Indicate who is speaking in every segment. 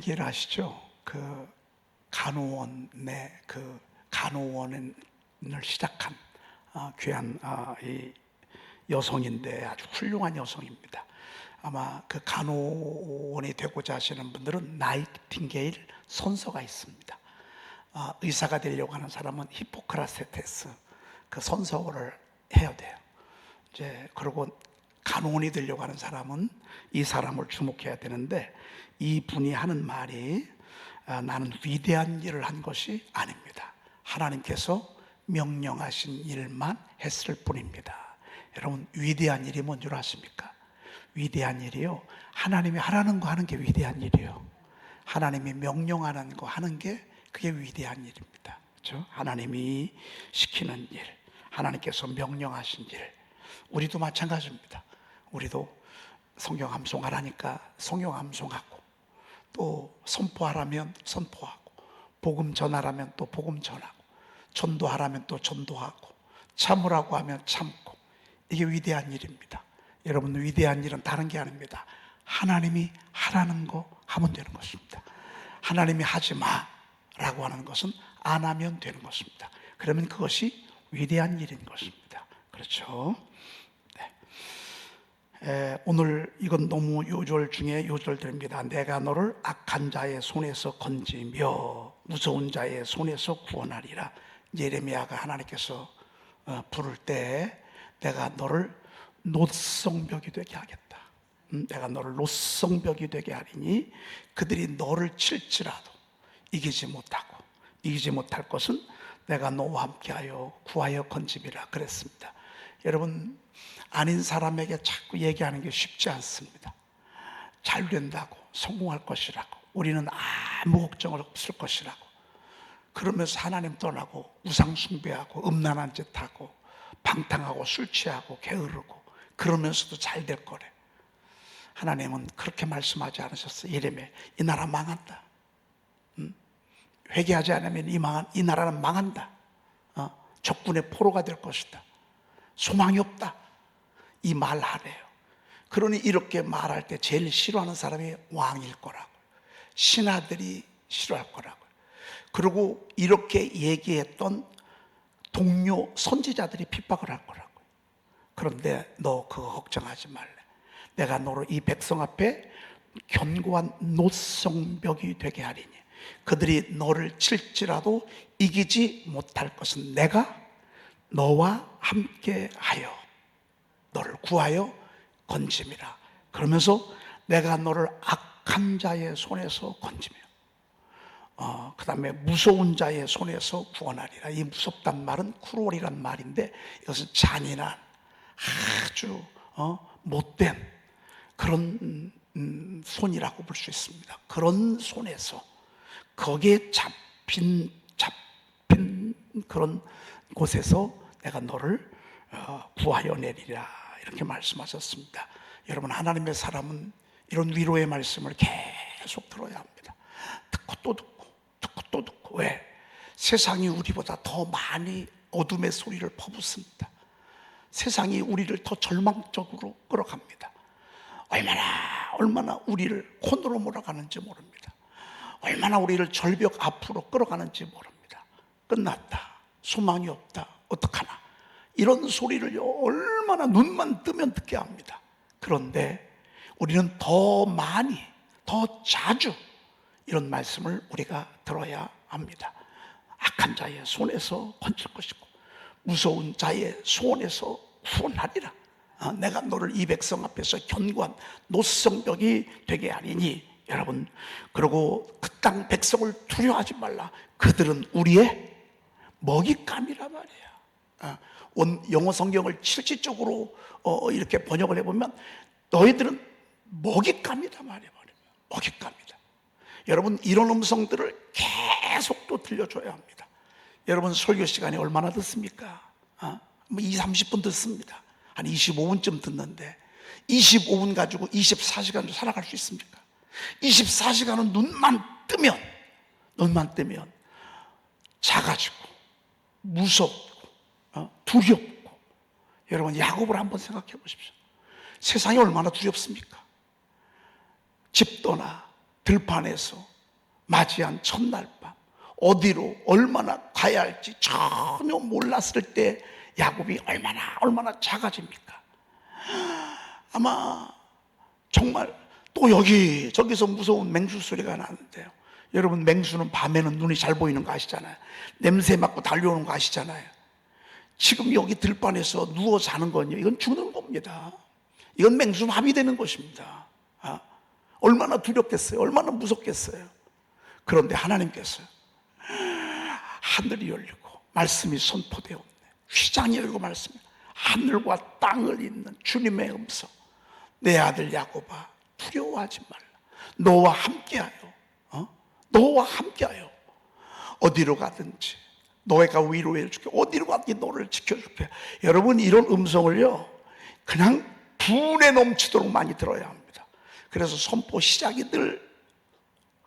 Speaker 1: 얘기를 아시죠? 그 간호원의 그 간호원을 시작한 귀한 이 여성인데 아주 훌륭한 여성입니다. 아마 그 간호원이 되고자 하시는 분들은 나이팅게일 선서가 있습니다. 의사가 되려고 하는 사람은 히포크라테스 그 선서를 해야 돼요. 이제 그리고 간호원이 되려고 하는 사람은 이 사람을 주목해야 되는데, 이 분이 하는 말이 나는 위대한 일을 한 것이 아닙니다. 하나님께서 명령하신 일만 했을 뿐입니다. 여러분, 위대한 일이 뭔 줄 아십니까? 위대한 일이요, 하나님이 하라는 거 하는 게 위대한 일이요. 하나님이 명령하는 거 하는 게 그게 위대한 일입니다. 그렇죠? 하나님이 시키는 일, 하나님께서 명령하신 일. 우리도 마찬가지입니다. 우리도 성경 암송하라니까 성경 암송하고, 또 선포하라면 선포하고, 복음 전하라면 또 복음 전하고, 전도하라면 또 전도하고, 참으라고 하면 참고. 이게 위대한 일입니다. 여러분, 위대한 일은 다른 게 아닙니다. 하나님이 하라는 거 하면 되는 것입니다. 하나님이 하지 마라고 하는 것은 안 하면 되는 것입니다. 그러면 그것이 위대한 일인 것입니다. 그렇죠? 네. 오늘 이건 너무 요절 중에 요절들입니다. 내가 너를 악한 자의 손에서 건지며 무서운 자의 손에서 구원하리라. 예레미야가 하나님께서 부를 때 내가 너를 놋성벽이 되게 하겠다. 내가 너를 놋성벽이 되게 하리니 그들이 너를 칠지라도 이기지 못할 것은 내가 너와 함께하여 구하여 건짐이라 그랬습니다. 여러분, 아닌 사람에게 자꾸 얘기하는 게 쉽지 않습니다. 잘 된다고, 성공할 것이라고, 우리는 아무 걱정 없을 것이라고, 그러면서 하나님 떠나고 우상 숭배하고 음란한 짓 하고 방탕하고 술 취하고 게으르고, 그러면서도 잘 될 거래. 하나님은 그렇게 말씀하지 않으셨어요. 예레미야, 이 나라 망한다. 회개하지 않으면 이 나라는 망한다. 적군의 포로가 될 것이다. 소망이 없다. 이 말 하래요. 그러니 이렇게 말할 때 제일 싫어하는 사람이 왕일 거라고, 신하들이 싫어할 거라고, 그리고 이렇게 얘기했던 동료 선지자들이 핍박을 할 거라고. 그런데 너 그거 걱정하지 말래. 내가 너를 이 백성 앞에 견고한 놋성벽이 되게 하리니 그들이 너를 칠지라도 이기지 못할 것은 내가 너와 함께하여 너를 구하여 건짐이라. 그러면서 내가 너를 악한 자의 손에서 건지며 그 다음에 무서운 자의 손에서 구원하리라. 이 무섭단 말은 크루얼이란 말인데, 이것은 잔인한 아주 못된 그런 손이라고 볼 수 있습니다. 그런 손에서, 거기에 잡힌 그런 곳에서 내가 너를 구하여 내리라, 이렇게 말씀하셨습니다. 여러분, 하나님의 사람은 이런 위로의 말씀을 계속 들어야 합니다. 듣고 또 듣고, 듣고 또 듣고. 왜? 세상이 우리보다 더 많이 어둠의 소리를 퍼붓습니다. 세상이 우리를 더 절망적으로 끌어갑니다. 얼마나 우리를 콘으로 몰아가는지 모릅니다. 얼마나 우리를 절벽 앞으로 끌어가는지 모릅니다. 끝났다, 소망이 없다, 어떡하나, 이런 소리를 얼마나 눈만 뜨면 듣게 합니다. 그런데 우리는 더 많이, 더 자주 이런 말씀을 우리가 들어야 합니다. 악한 자의 손에서 건질 것이고 무서운 자의 손에서 구원하리라. 내가 너를 이 백성 앞에서 견고한 놋성벽이 되게 하리니. 여러분, 그리고 그 땅 백성을 두려워하지 말라. 그들은 우리의 먹잇감이란 말이야. 영어 성경을 실질적으로 이렇게 번역을 해보면 너희들은 먹잇감이다 말이야. 먹잇감이다. 여러분, 이런 음성들을 계속 또 들려줘야 합니다. 여러분, 설교 시간이 얼마나 듣습니까? 20-30분 듣습니다. 한 25분쯤 듣는데 25분 가지고 24시간도 살아갈 수 있습니까? 24시간은 눈만 뜨면 작아지고 무섭고 두렵고. 여러분, 야곱을 한번 생각해 보십시오. 세상이 얼마나 두렵습니까? 집 떠나 들판에서 맞이한 첫날 밤 어디로 얼마나 가야 할지 전혀 몰랐을 때 야곱이 얼마나 작아집니까? 아마 정말 또 저기서 무서운 맹수 소리가 나는데요. 여러분, 맹수는 밤에는 눈이 잘 보이는 거 아시잖아요. 냄새 맡고 달려오는 거 아시잖아요. 지금 여기 들판에서 누워 자는 건요, 이건 죽는 겁니다. 이건 맹수합이 되는 것입니다. 얼마나 두렵겠어요? 얼마나 무섭겠어요? 그런데 하나님께서 하늘이 열리고 말씀이 선포되었네. 휘장이 열리고 말씀이, 하늘과 땅을 잇는 주님의 음성. 내 아들 야곱아, 두려워하지 말라. 너와 함께하여, 너와 함께하여 어디로 가든지 너희가 위로해 줄게. 어디로 가든지 너를 지켜줄게. 여러분, 이런 음성을요, 그냥 분에 넘치도록 많이 들어야 합니다. 그래서 선포 시작이 늘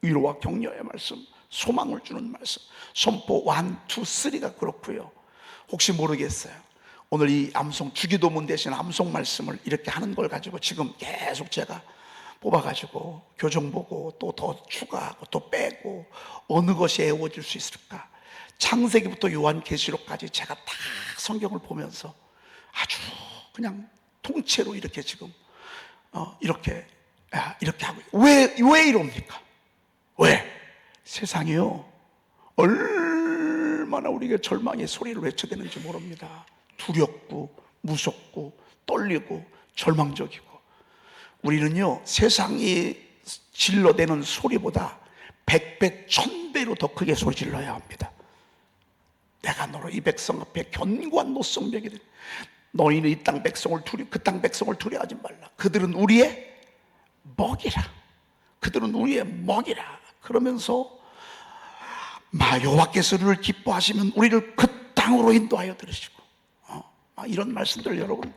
Speaker 1: 위로와 격려의 말씀, 소망을 주는 말씀. 선포 1, 2, 3가 그렇고요. 혹시 모르겠어요, 오늘 이 암송, 주기도문 대신 암송 말씀을 이렇게 하는 걸 가지고 지금 계속 제가 뽑아가지고 교정 보고 또 더 추가하고 또 빼고 어느 것이 애워질 수 있을까? 창세기부터 요한계시록까지 제가 다 성경을 보면서 아주 그냥 통째로 이렇게 지금 이렇게 하고, 왜 이럽니까? 왜? 세상이요, 얼마나 우리가 절망의 소리를 외쳐대는지 모릅니다. 두렵고 무섭고 떨리고 절망적이고. 우리는요, 세상이 질러대는 소리보다 100배, 1000배로 더 크게 소리 질러야 합니다. 내가 너로 이 백성 앞에 견고한 노성벽이 되, 너희는 이 땅 백성을 그 땅 백성을 두려워하지 말라. 그들은 우리의 먹이라. 그들은 우리의 먹이라. 그러면서 여호와께서 우리를 기뻐하시면 우리를 그 땅으로 인도하여 들으시고, 이런 말씀들, 여러분.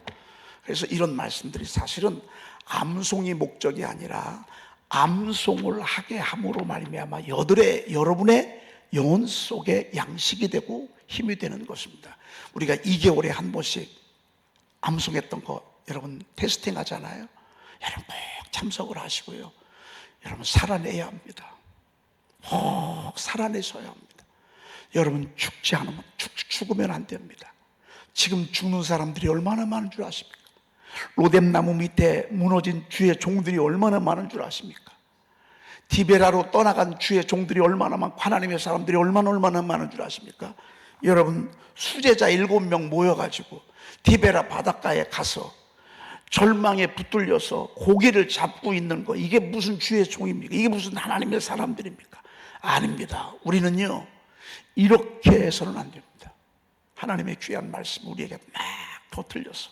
Speaker 1: 그래서 이런 말씀들이 사실은 암송이 목적이 아니라 암송을 하게 함으로 말미암아 여러분의 영혼 속에 양식이 되고 힘이 되는 것입니다. 우리가 2개월에 한 번씩 암송했던 거 여러분 테스팅 하잖아요. 여러분 꼭 참석을 하시고요. 여러분 살아내야 합니다. 꼭 살아내셔야 합니다. 여러분 죽으면 안 됩니다. 지금 죽는 사람들이 얼마나 많은 줄 아십니까? 로뎀나무 밑에 무너진 주의 종들이 얼마나 많은 줄 아십니까? 디베라로 떠나간 주의 종들이 얼마나 많고 하나님의 사람들이 얼마나 많은 줄 아십니까? 여러분, 수제자 7명 모여가지고 디베라 바닷가에 가서 절망에 붙들려서 고기를 잡고 있는 거, 이게 무슨 주의 종입니까? 이게 무슨 하나님의 사람들입니까? 아닙니다. 우리는요, 이렇게 해서는 안 됩니다. 하나님의 귀한 말씀 우리에게 막 터뜨려서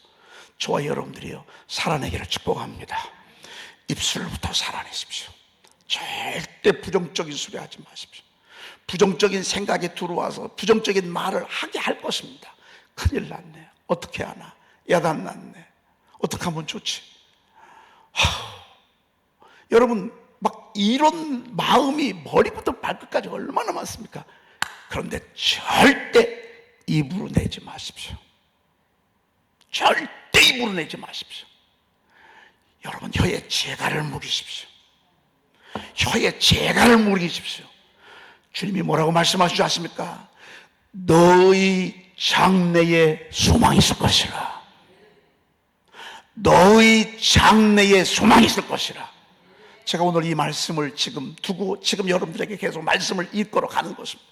Speaker 1: 저와 여러분들이요, 살아내기를 축복합니다. 입술부터 살아내십시오. 절대 부정적인 소리 하지 마십시오. 부정적인 생각이 들어와서 부정적인 말을 하게 할 것입니다. 큰일 났네. 어떻게 하나? 야단 났네. 어떻게 하면 좋지? 여러분, 막 이런 마음이 머리부터 발끝까지 얼마나 많습니까? 그런데 절대 입으로 내지 마십시오. 절대 입으로 내지 마십시오. 여러분, 혀에 재갈을 물으십시오. 혀에 재갈을 물으십시오. 주님이 뭐라고 말씀하시지 않습니까? 너희 장래에 소망이 있을 것이라. 너희 장래에 소망이 있을 것이라. 제가 오늘 이 말씀을 지금 두고 지금 여러분들에게 계속 말씀을 이끌어 가는 것입니다.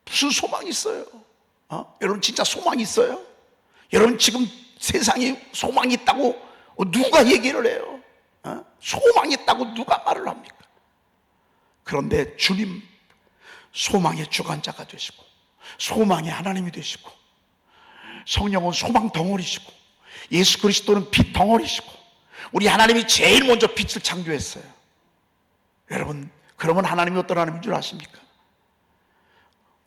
Speaker 1: 무슨 소망이 있어요? 여러분 진짜 소망이 있어요? 여러분 지금 세상에 소망이 있다고 누가 얘기를 해요? 소망이 있다고 누가 말을 합니까? 그런데 주님, 소망의 주관자가 되시고 소망의 하나님이 되시고 성령은 소망 덩어리시고 예수 그리스도는 빛 덩어리시고 우리 하나님이 제일 먼저 빛을 창조했어요. 여러분, 그러면 하나님이 어떤 하나님인 줄 아십니까?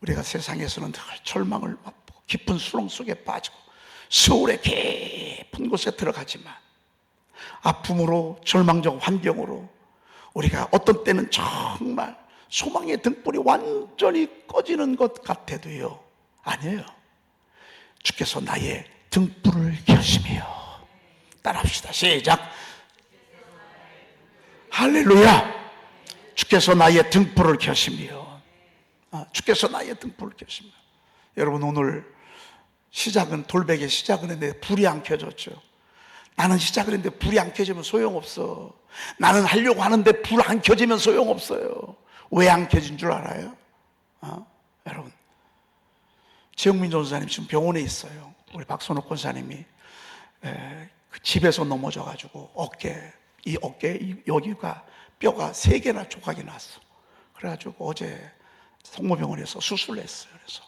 Speaker 1: 우리가 세상에서는 늘 절망을 맛보고 깊은 수렁 속에 빠지고 세월의 깊은 곳에 들어가지만 아픔으로 절망적 환경으로 우리가 어떤 때는 정말 소망의 등불이 완전히 꺼지는 것 같아도요, 아니에요. 주께서 나의 등불을 켜시며, 따라합시다. 시작. 할렐루야. 주께서 주께서 나의 등불을 켜시며, 주께서 나의 등불을 켜시며. 여러분, 오늘 시작은, 돌베개 시작은 했는데 불이 안 켜졌죠. 나는 시작을 했는데 불이 안 켜지면 소용없어. 나는 하려고 하는데 불 안 켜지면 소용없어요. 왜 안 켜진 줄 알아요? 여러분, 최영민 전사님 지금 병원에 있어요. 우리 박선옥 권사님이 집에서 넘어져가지고 여기가 뼈가 3개나 조각이 났어. 그래가지고 어제 성모병원에서 수술을 했어요. 그래서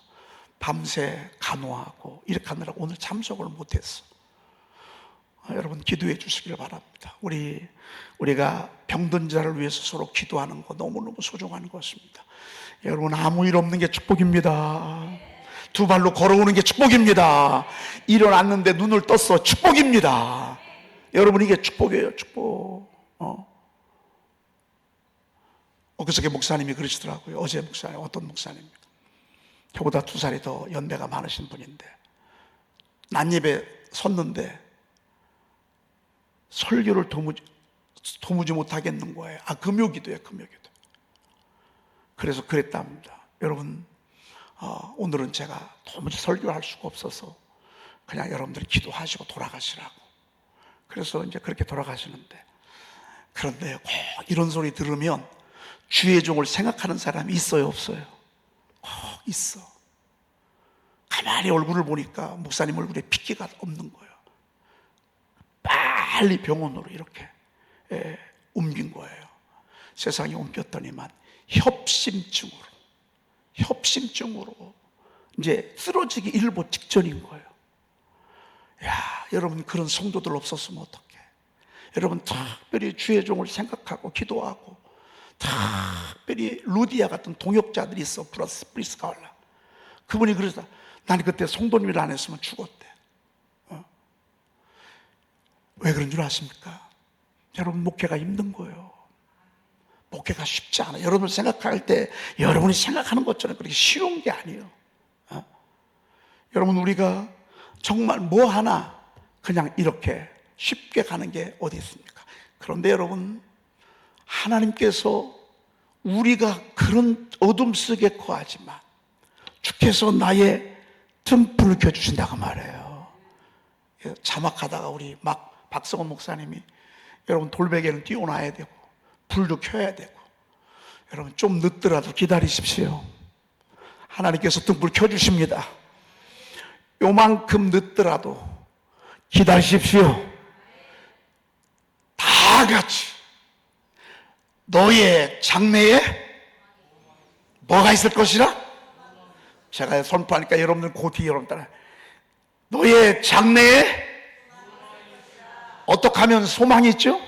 Speaker 1: 밤새 간호하고 이렇게 하느라고 오늘 참석을 못했어. 여러분, 기도해 주시길 바랍니다. 우리가 병든 자를 위해서 서로 기도하는 거 너무너무 소중한 것입니다. 여러분, 아무 일 없는 게 축복입니다. 두 발로 걸어오는 게 축복입니다. 일어났는데 눈을 떴어, 축복입니다. 여러분, 이게 축복이에요, 축복. 그저께 목사님이 그러시더라고요. 어제 목사님, 어떤 목사님입니까? 저보다 2살이 더 연배가 많으신 분인데 난입에 섰는데 설교를 도무지 못하겠는 거예요. 금요기도예요, 금요기도. 그래서 그랬답니다. 여러분, 오늘은 제가 도무지 설교를 할 수가 없어서 그냥 여러분들이 기도하시고 돌아가시라고. 그래서 이제 그렇게 돌아가시는데, 그런데 꼭 이런 소리 들으면 주의 종을 생각하는 사람이 있어요, 없어요? 꼭 있어. 가만히 얼굴을 보니까 목사님 얼굴에 핏기가 없는 거예요. 빨리 병원으로 이렇게 옮긴 거예요. 세상에 옮겼더니만 협심증으로 이제 쓰러지기 일보 직전인 거예요. 여러분, 그런 성도들 없었으면 어떡해. 여러분, 특별히 주의 종을 생각하고 기도하고, 특별히 루디아 같은 동역자들이 있어. 프리스카올라. 그분이 그러다, 나는 그때 성도님을 안 했으면 죽었대. 왜 그런 줄 아십니까? 여러분, 목회가 힘든 거예요. 목회가 쉽지 않아요. 여러분 생각할 때 여러분이 생각하는 것처럼 그렇게 쉬운 게 아니에요. 여러분, 우리가 정말 뭐 하나 그냥 이렇게 쉽게 가는 게 어디 있습니까? 그런데 여러분, 하나님께서 우리가 그런 어둠 속에 거하지만 주께서 나의 등불을 켜주신다고 말해요. 자막하다가 우리 박성원 목사님이, 여러분, 돌베개는 띄워놔야 되고 불도 켜야 되고, 여러분 좀 늦더라도 기다리십시오. 하나님께서 등불 켜주십니다. 요만큼 늦더라도 기다리십시오. 다 같이. 너의 장래에 뭐가 있을 것이라? 제가 선포하니까 여러분들 곧이 여러분 따라, 너의 장래에 어떻게 하면 소망이 있죠?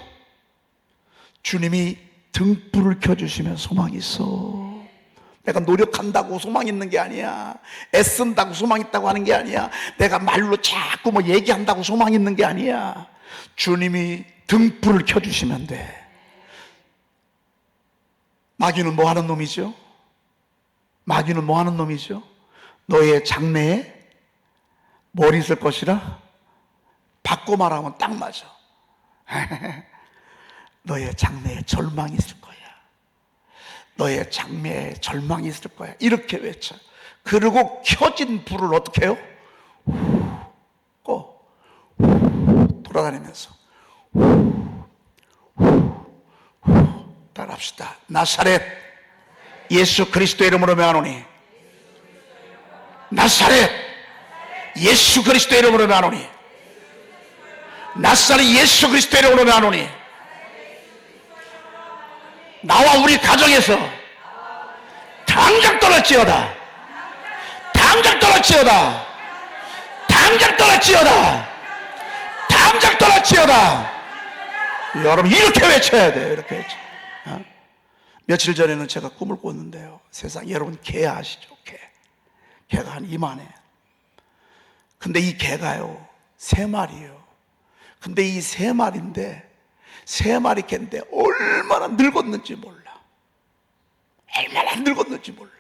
Speaker 1: 주님이 등불을 켜주시면 소망이 있어. 내가 노력한다고 소망 있는 게 아니야. 애쓴다고 소망 있다고 하는 게 아니야. 내가 말로 자꾸 뭐 얘기한다고 소망 있는 게 아니야. 주님이 등불을 켜주시면 돼. 마귀는 뭐 하는 놈이죠? 마귀는 뭐 하는 놈이죠? 너의 장래에 뭘 있을 것이라? 바꿔 말하면 딱 맞아. 너의 장래에 절망이 있을 거야. 너의 장래에 절망이 있을 거야. 이렇게 외쳐. 그리고 켜진 불을 어떻게 해요? 꺼. 돌아다니면서 따라합시다. 나사렛 예수 그리스도 이름으로 명하노니. 나사렛 예수 그리스도 이름으로 명하노니. 나사렛 예수 그리스도 이름으로 명하노니. 나와 우리 가정에서 당장 떠날지어다. 당장 떠날지어다. 당장 떠날지어다. 당장 떠날지어다. 여러분, 이렇게 외쳐야 돼요. 이렇게 외쳐. 며칠 전에는 제가 꿈을 꿨는데요. 세상, 여러분 개 아시죠? 개가 한 이만해. 근데 이 개가요 3마리예요. 근데 이 3마리인데 3마리 개인데 얼마나 늙었는지 몰라. 얼마나 늙었는지 몰라.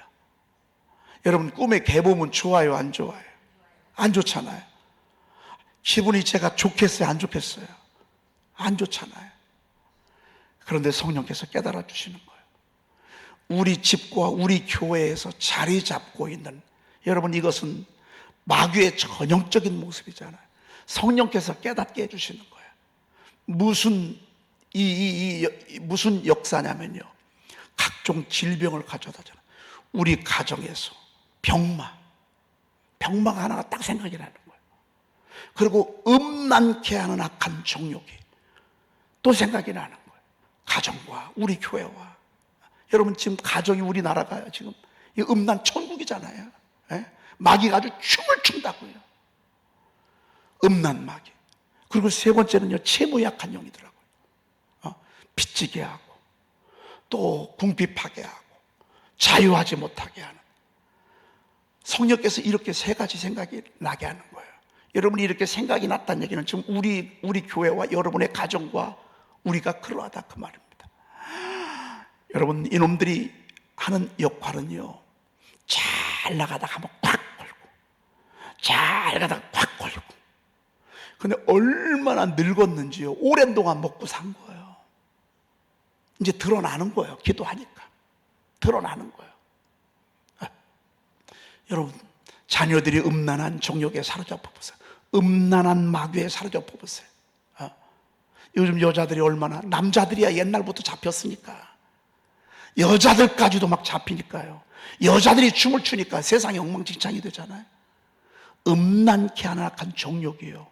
Speaker 1: 여러분, 꿈에 개 보면 좋아요, 안 좋아요? 안 좋잖아요. 기분이 제가 좋겠어요, 안 좋겠어요? 안 좋잖아요. 그런데 성령께서 깨달아 주시는 거예요. 우리 집과 우리 교회에서 자리 잡고 있는, 여러분 이것은 마귀의 전형적인 모습이잖아요. 성령께서 깨닫게 해주시는 거예요. 무슨 역사냐면요, 각종 질병을 가져다잖아요. 우리 가정에서 병마가 하나가 딱 생각이 나는 거예요. 그리고 음란케 하는 악한 정욕이 또 생각이 나는 거예요. 가정과 우리 교회와, 여러분 지금 가정이 우리나라가 지금 이 음란 천국이잖아요. 예? 마귀가 아주 춤을 춘다고요. 음란 마귀. 그리고 세 번째는요, 채무 약한 영이더라고요. 빚지게 하고, 또 궁핍하게 하고, 자유하지 못하게 하는. 성령께서 이렇게 세 가지 생각이 나게 하는 거예요. 여러분이 이렇게 생각이 났다는 얘기는 지금 우리 교회와 여러분의 가정과 우리가 그러하다 그 말입니다. 여러분, 이놈들이 하는 역할은요, 잘 나가다가 한번 꽉 걸고, 잘 가다가 꽉 걸고. 근데 얼마나 늙었는지요, 오랜 동안 먹고 산 거예요. 이제 드러나는 거예요. 기도하니까 드러나는 거예요. 여러분, 자녀들이 음란한 정욕에 사로잡혀 보세요. 음란한 마귀에 사로잡혀 보세요. 요즘 여자들이 얼마나, 남자들이야 옛날부터 잡혔으니까 여자들까지도 막 잡히니까요. 여자들이 춤을 추니까 세상이 엉망진창이 되잖아요. 음란케 하는 악한 정욕이에요.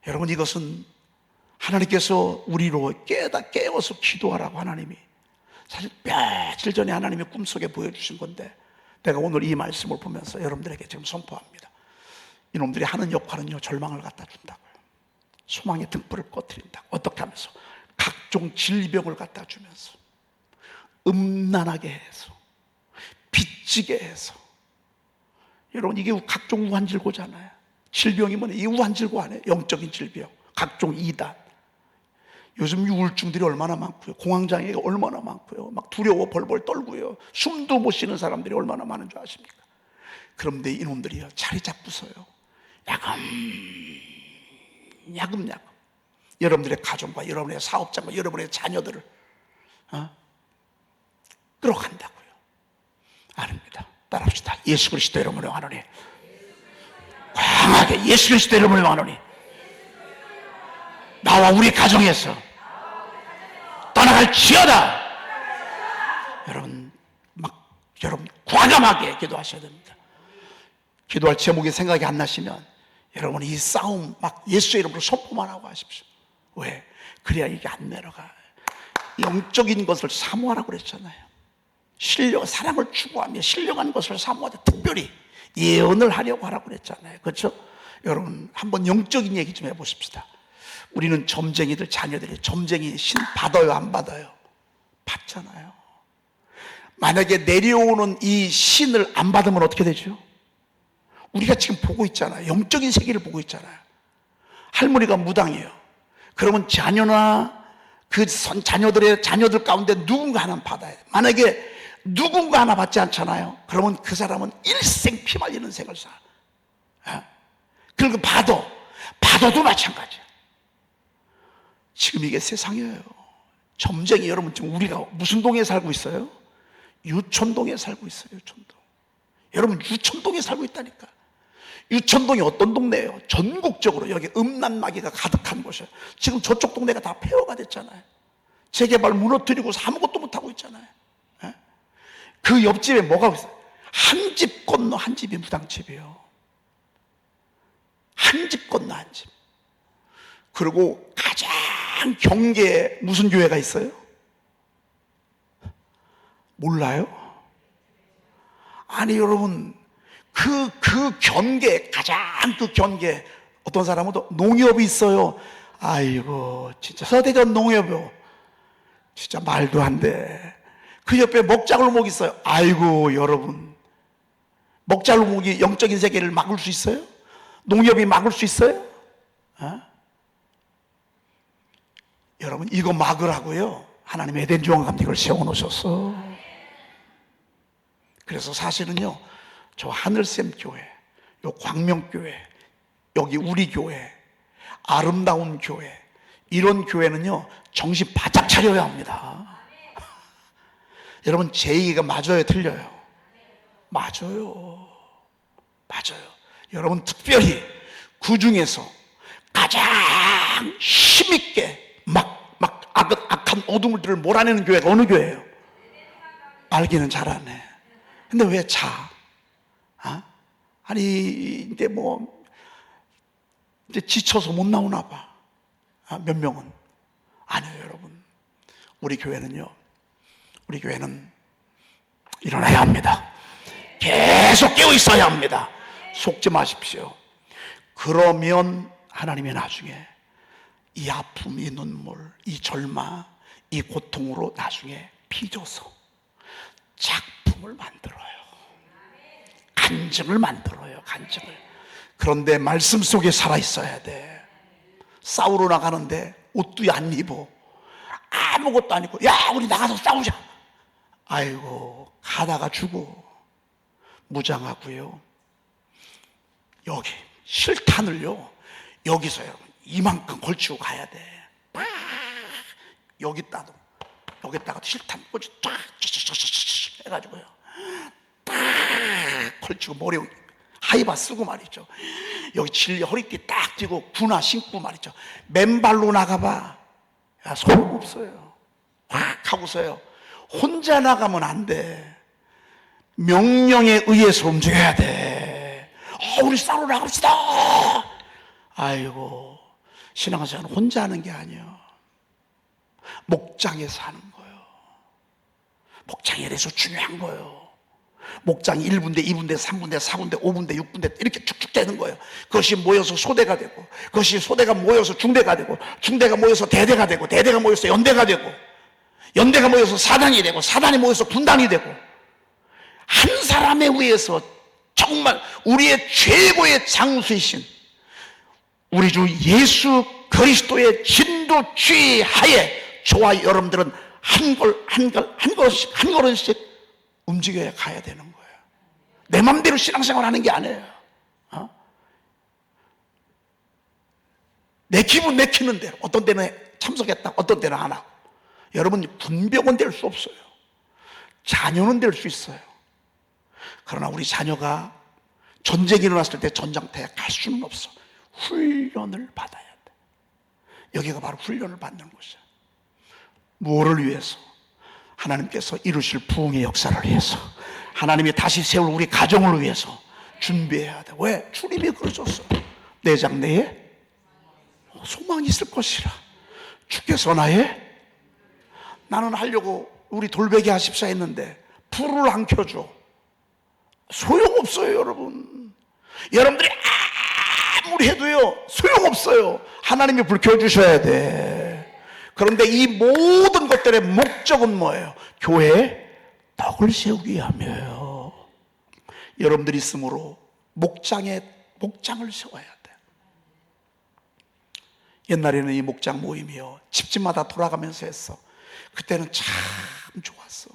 Speaker 1: 여러분, 이것은 하나님께서 우리로 깨워서 기도하라고 하나님이, 사실 며칠 전에 하나님이 꿈속에 보여주신 건데, 내가 오늘 이 말씀을 보면서 여러분들에게 지금 선포합니다. 이놈들이 하는 역할은요, 절망을 갖다 준다고요. 소망의 등불을 꺼뜨린다고. 어떻게 하면서? 각종 질병을 갖다 주면서, 음란하게 해서, 빚지게 해서. 여러분, 이게 각종 우환질고잖아요. 질병이 뭐냐? 이 우환질고 안에 영적인 질병, 각종 이단. 요즘 우울증들이 얼마나 많고요, 공황장애가 얼마나 많고요, 막 두려워 벌벌 떨고요, 숨도 못 쉬는 사람들이 얼마나 많은 줄 아십니까? 그런데 이놈들이요, 자리 잡고서요, 야금야금 여러분들의 가정과 여러분의 사업장과 여러분의 자녀들을 끌어간다고요. 아닙니다. 따라합시다. 예수 그리스도 이름으로 하노니, 강하게 예수 그리스도 이름으로 하노니, 나와 우리 가정에서 떠나갈지어다. 여러분 과감하게 기도하셔야 됩니다. 기도할 제목이 생각이 안 나시면 여러분 이 싸움 막 예수의 이름으로 선포만 하고 하십시오. 왜? 그래야 이게 안 내려가. 영적인 것을 사모하라고 그랬잖아요. 사랑을 추구하며 신령한 것을 사모하되 특별히 예언을 하려고 하라고 그랬잖아요. 그렇죠? 여러분 한번 영적인 얘기 좀 해보십시다. 우리는 점쟁이들 자녀들이 점쟁이 신 받아요, 안 받아요? 받잖아요. 만약에 내려오는 이 신을 안 받으면 어떻게 되죠? 우리가 지금 보고 있잖아요. 영적인 세계를 보고 있잖아요. 할머니가 무당이에요. 그러면 자녀나 그 자녀들 가운데 누군가 하나 받아야 돼요. 만약에 누군가 하나 받지 않잖아요. 그러면 그 사람은 일생 피말리는 생을 살아. 그리고 받아도 마찬가지예요. 지금 이게 세상이에요. 점쟁이 여러분, 지금 우리가 무슨 동에 살고 있어요? 유천동에 살고 있어요. 유천동. 여러분 유천동에 살고 있다니까. 유천동이 어떤 동네예요? 전국적으로 여기 음란 마귀가 가득한 곳이에요. 지금 저쪽 동네가 다 폐허가 됐잖아요. 재개발 무너뜨리고 아무것도 못하고 있잖아요. 그 옆집에 뭐가 있어요? 한 집 건너 한 집이 무당집이에요. 한 집 건너 한 집. 그리고 가장 경계에 무슨 교회가 있어요? 몰라요? 아니 여러분, 그 경계, 가장 그 경계, 어떤 사람은 또 농협이 있어요. 아이고 진짜 서대전 농협이요, 진짜 말도 안 돼. 그 옆에 먹자골목이 있어요. 아이고 여러분, 먹자골목이 영적인 세계를 막을 수 있어요? 농협이 막을 수 있어요? 여러분 이거 막으라고요 하나님 에덴 종합 이걸 세워놓으셨어. 그래서 사실은요, 저 하늘샘 교회, 요 광명교회, 여기 우리 교회, 아름다운 교회, 이런 교회는요 정신 바짝 차려야 합니다. 여러분, 제 얘기가 맞아요, 틀려요? 맞아요. 맞아요. 여러분, 특별히 그 중에서 가장 힘있게 악한 어둠들을 몰아내는 교회가 어느 교회예요? 알기는 잘하네. 근데 왜 자? 아니, 이제 이제 지쳐서 못 나오나 봐. 몇 명은. 아니에요, 여러분. 우리 교회는 일어나야 합니다. 계속 깨어 있어야 합니다. 속지 마십시오. 그러면 하나님이 나중에 이 아픔, 이 눈물, 이 절망, 이 고통으로 나중에 빚어서 작품을 만들어요. 간증을 만들어요. 간증을. 그런데 말씀 속에 살아있어야 돼. 싸우러 나가는데 옷도 안 입어. 아무것도 안 입고, 야, 우리 나가서 싸우자. 아이고, 가다가 죽어. 무장하고요, 여기 실탄을요, 여기서요 이만큼 걸치고 가야 돼. 여기다가도 실탄 꽂이 쫙 해가지고요, 딱 걸치고 머리 하이바 쓰고 말이죠. 여기 진리 허리띠 딱 쥐고 군화 신고 말이죠. 맨발로 나가봐. 야, 소용없어요. 확 하고서요, 혼자 나가면 안 돼. 명령에 의해서 움직여야 돼. 우리 싸우러 나갑시다. 아이고, 신앙생활은 혼자 하는 게 아니에요. 목장에서 하는 거예요. 목장이 이래서 중요한 거예요. 목장이 1분대, 2분대, 3분대, 4분대, 5분대, 6분대 이렇게 쭉쭉 되는 거예요. 그것이 모여서 소대가 되고, 그것이 소대가 모여서 중대가 되고, 중대가 모여서 대대가 되고, 대대가 모여서 연대가 되고, 연대가 모여서 사단이 되고, 사단이 모여서 군단이 되고, 한 사람에 의해서 정말 우리의 최고의 장수이신 우리 주 예수 그리스도의 진두주의 하에 저와 여러분들은 한 걸음씩 움직여야 가야 되는 거예요. 내 맘대로 신앙생활 하는 게 아니에요. 내 기분 내키는 대로, 어떤 때는 참석했다, 어떤 때는 안 하고. 여러분, 군병은 될 수 없어요. 자녀는 될 수 있어요. 그러나 우리 자녀가 전쟁이 일어났을 때 전장터에 갈 수는 없어. 훈련을 받아야 돼. 여기가 바로 훈련을 받는 곳이야. 무엇을 위해서? 하나님께서 이루실 부흥의 역사를 위해서, 하나님이 다시 세울 우리 가정을 위해서 준비해야 돼. 왜? 주님이 그러셨어. 내 장래에 소망이 있을 것이라. 주께서 나는 하려고 우리 돌베개 하십사 했는데 불을 안 켜줘. 소용없어요, 여러분. 여러분들이 아무리 해도요, 소용없어요. 하나님이 불 켜주셔야 돼. 그런데 이 모든 것들의 목적은 뭐예요? 교회에 덕을 세우기 위함이에요. 여러분들이 있으므로 목장을 세워야 돼. 옛날에는 이 목장 모임이요, 집집마다 돌아가면서 했어. 그때는 참 좋았어.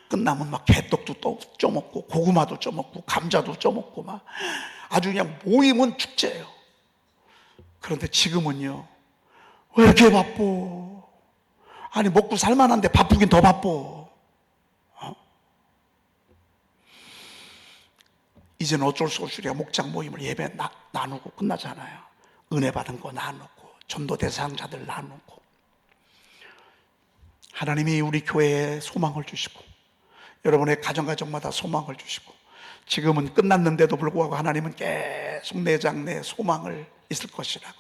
Speaker 1: 끝나면 막 개떡도 또 쪄먹고, 고구마도 쪄먹고, 감자도 쪄먹고, 막 아주 그냥 모임은 축제예요. 그런데 지금은요, 왜 이렇게 바빠? 아니, 먹고 살만한데 바쁘긴 더 바빠. 이제는 어쩔 수 없이 우리가 목장 모임을 예배 나누고 끝나잖아요. 은혜 받은 거 나누고, 전도 대상자들 나누고. 하나님이 우리 교회에 소망을 주시고, 여러분의 가정마다 소망을 주시고, 지금은 끝났는데도 불구하고 하나님은 계속 내 장래에 소망을 있을 것이라고.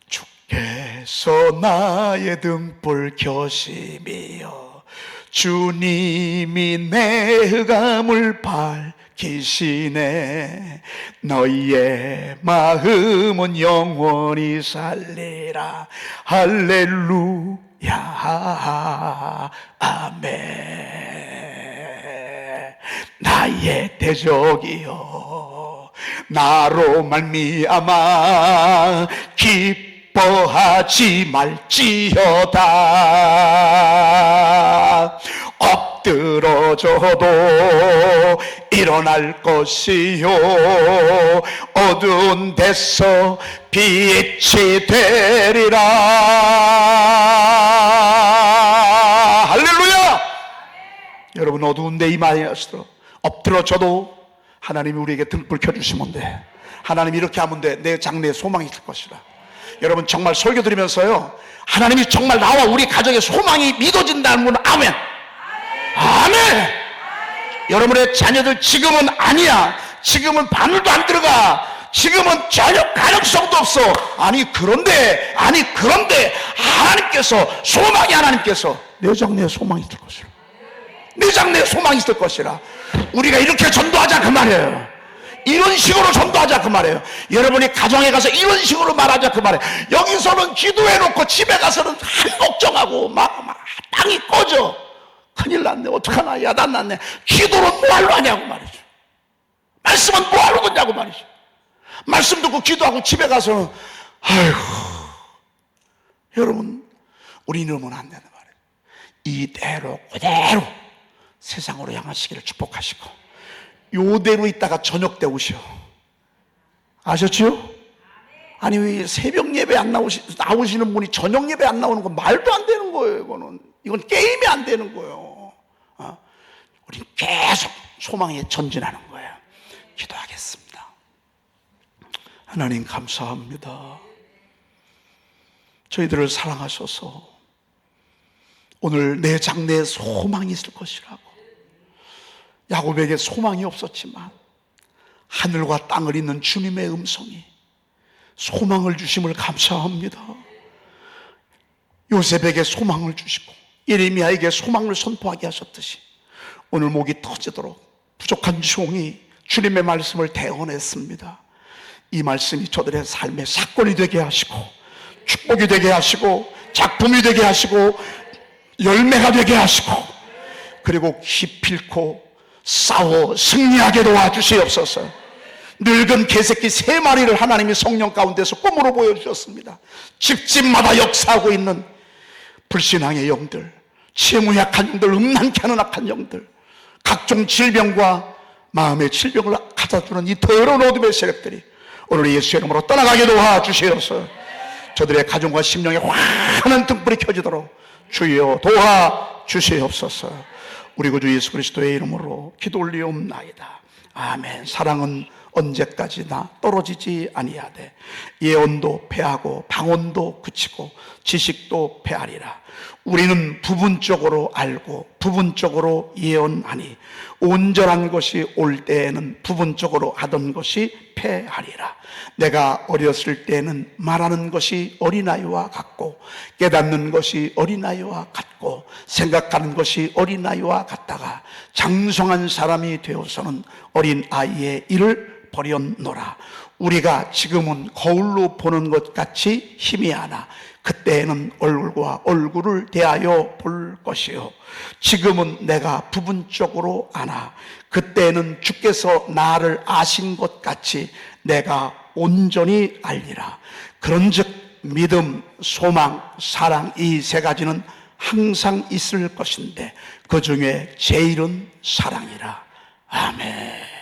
Speaker 1: 주께서 나의 등불 켜시며 주님이 내 흑암을 밝히시네. 너희의 마음은 영원히 살리라. 할렐루야, 아멘. 나의 대적이여, 나로 말미암아 기뻐하지 말지어다. 엎드러져도 일어날 것이요, 어두운 데서 빛이 되리라. 할렐루야. 여러분 어두운 데 임하여서 엎드러져도 하나님이 우리에게 등불 켜주시면 돼. 하나님이 이렇게 하면 돼. 내 장래에 소망이 있을 것이라. 여러분 정말 설교 들으면서요, 하나님이 정말 나와 우리 가정의 소망이 믿어진다는 분 아멘. 아멘. 여러분의 자녀들 지금은 아니야, 지금은 바늘도 안 들어가, 지금은 전혀 가능성도 없어. 아니 그런데 하나님께서, 소망이 하나님께서 내 장래에 소망이 있을 것이라. 내 장래에 소망이 있을 것이라. 우리가 이렇게 전도하자 그 말이에요. 이런 식으로 전도하자 그 말이에요. 여러분이 가정에 가서 이런 식으로 말하자 그 말이에요. 여기서는 기도해놓고 집에 가서는 한 걱정하고 막 땅이 꺼져. 큰일 났네, 어떡하나, 야단 났네. 기도는 뭐하러 하냐고 말이죠. 말씀은 뭐하러 듣냐고 말이죠. 말씀 듣고 기도하고 집에 가서는 아이고. 여러분 우리 이러면 안 되는 말이에요. 이대로 그대로 세상으로 향하시기를 축복하시고, 요대로 있다가 저녁 때 오시오. 아셨지요? 아니 왜 새벽 예배 안 나오시는 분이 저녁 예배 안 나오는 건 말도 안 되는 거예요. 이건 게임이 안 되는 거예요. 우리 계속 소망에 전진하는 거예요. 기도하겠습니다. 하나님 감사합니다. 저희들을 사랑하셔서 오늘 내 장래에 소망이 있을 것이라고. 야곱에게 소망이 없었지만 하늘과 땅을 잇는 주님의 음성이 소망을 주심을 감사합니다. 요셉에게 소망을 주시고 예레미야에게 소망을 선포하게 하셨듯이 오늘 목이 터지도록 부족한 종이 주님의 말씀을 대언했습니다. 이 말씀이 저들의 삶의 사건이 되게 하시고 축복이 되게 하시고 작품이 되게 하시고 열매가 되게 하시고, 그리고 기필코 싸워 승리하게 도와주시옵소서. 늙은 개새끼 3마리를 하나님이 성령 가운데서 꿈으로 보여주셨습니다. 집집마다 역사하고 있는 불신앙의 영들, 채무 약한 영들, 음란케 하는 악한 영들, 각종 질병과 마음의 질병을 가져주는 이 더러운 어둠의 세력들이 오늘 예수의 이름으로 떠나가게 도와주시옵소서. 저들의 가정과 심령에 환한 등불이 켜지도록 주여 도와주시옵소서. 우리 구주 예수 그리스도의 이름으로 기도 올리옵나이다. 아멘. 사랑은 언제까지나 떨어지지 아니하되 예언도 패하고 방언도 그치고 지식도 패하리라. 우리는 부분적으로 알고 부분적으로 예언하니 온전한 것이 올 때에는 부분적으로 하던 것이 패하리라. 내가 어렸을 때는 말하는 것이 어린아이와 같고 깨닫는 것이 어린아이와 같고 생각하는 것이 어린아이와 같다가 장성한 사람이 되어서는 어린아이의 일을 버렸노라. 우리가 지금은 거울로 보는 것 같이 희미하나 그때에는 얼굴과 얼굴을 대하여 볼 것이요 지금은 내가 부분적으로 아나 그때에는 주께서 나를 아신 것 같이 내가 온전히 알리라. 그런즉 믿음, 소망, 사랑 이 3가지는 항상 있을 것인데 그 중에 제일은 사랑이라. 아멘.